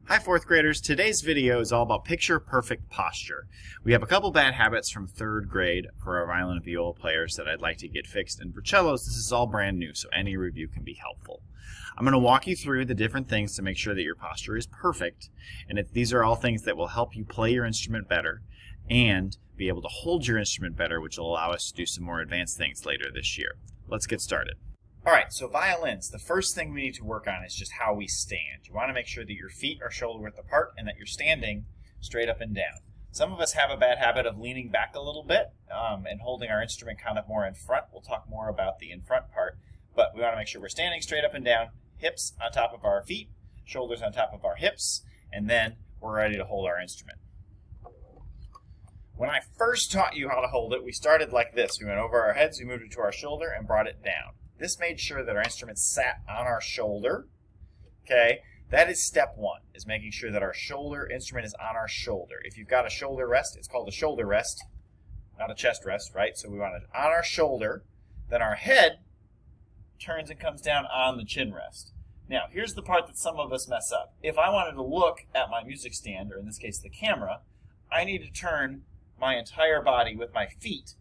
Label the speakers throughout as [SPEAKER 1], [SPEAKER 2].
[SPEAKER 1] Hi fourth graders, today's video is all about picture perfect posture. We have a couple bad habits from third grade for our violin and viola players that I'd like to get fixed, and for cellos this is all brand new, so any review can be helpful. I'm going to walk you through the different things to make sure that your posture is perfect, and these are all things that will help you play your instrument better and be able to hold your instrument better, which will allow us to do some more advanced things later this year. Let's get started. Alright, so violins, the first thing we need to work on is just how we stand. You want to make sure that your feet are shoulder width apart and that you're standing straight up and down. Some of us have a bad habit of leaning back a little bit and holding our instrument kind of more in front. We'll talk more about the in front part, but we want to make sure we're standing straight up and down, hips on top of our feet, shoulders on top of our hips, and then we're ready to hold our instrument. When I first taught you how to hold it, we started like this. We went over our heads, we moved it to our shoulder, and brought it down. This made sure that our instrument sat on our shoulder. Okay, that is step one, is making sure that our instrument is on our shoulder. If you've got a shoulder rest, it's called a shoulder rest, not a chest rest, right? So we want it on our shoulder, then our head turns and comes down on the chin rest. Now, here's the part that some of us mess up. If I wanted to look at my music stand, or in this case the camera, I need to turn my entire body with my feet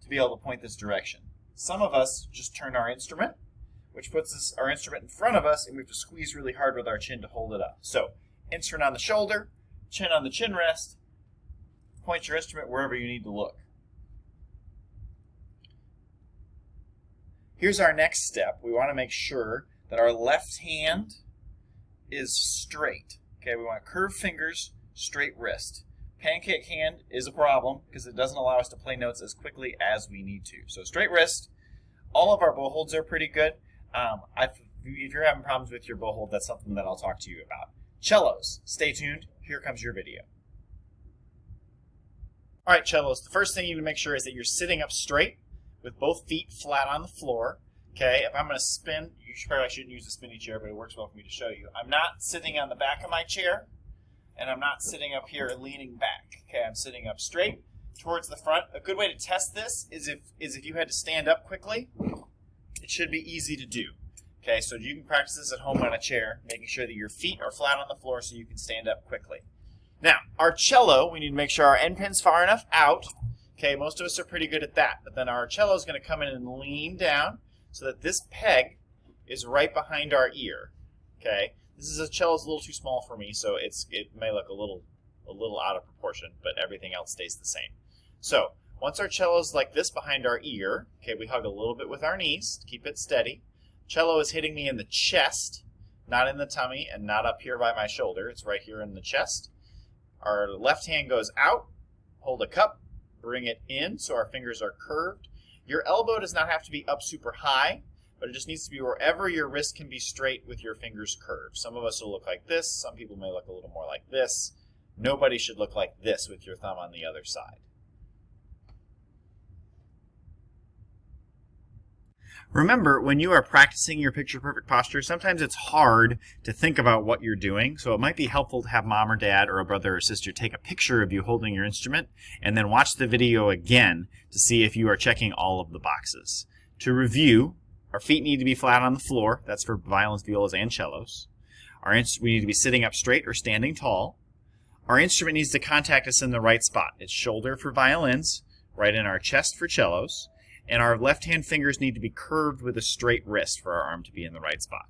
[SPEAKER 1] to be able to point this direction. Some of us just turn our instrument, which puts our instrument in front of us, and we have to squeeze really hard with our chin to hold it up. So, instrument on the shoulder, chin on the chin rest, point your instrument wherever you need to look. Here's our next step. We want to make sure that our left hand is straight. Okay, we want curved fingers, straight wrist. Pancake hand is a problem because it doesn't allow us to play notes as quickly as we need to. So straight wrist. All of our bow holds are pretty good. If you're having problems with your bow hold, that's something that I'll talk to you about. Cellos, stay tuned. Here comes your video. All right, cellos, the first thing you need to make sure is that you're sitting up straight with both feet flat on the floor. Okay, if I'm going to spin, I shouldn't use a spinny chair, but it works well for me to show you. I'm not sitting on the back of my chair, and I'm not sitting up here and leaning back. Okay, I'm sitting up straight towards the front. A good way to test this is if you had to stand up quickly, it should be easy to do. Okay, so you can practice this at home on a chair, making sure that your feet are flat on the floor so you can stand up quickly. Now, our cello, we need to make sure our end pin's far enough out. Okay, most of us are pretty good at that, but then our cello is going to come in and lean down so that this peg is right behind our ear. Okay. Cello's a little too small for me, so it may look a little out of proportion, but everything else stays the same. So once our cello's like this behind our ear, okay, we hug a little bit with our knees to keep it steady. Cello is hitting me in the chest, not in the tummy, and not up here by my shoulder. It's right here in the chest. Our left hand goes out, hold a cup, bring it in so our fingers are curved. Your elbow does not have to be up super high, but it just needs to be wherever your wrist can be straight with your fingers curved. Some of us will look like this. Some people may look a little more like this. Nobody should look like this with your thumb on the other side. Remember, when you are practicing your picture-perfect posture, sometimes it's hard to think about what you're doing, so it might be helpful to have mom or dad or a brother or sister take a picture of you holding your instrument and then watch the video again to see if you are checking all of the boxes. To review, our feet need to be flat on the floor. That's for violins, violas, and cellos. We need to be sitting up straight or standing tall. Our instrument needs to contact us in the right spot. It's shoulder for violins, right in our chest for cellos, and our left-hand fingers need to be curved with a straight wrist for our arm to be in the right spot.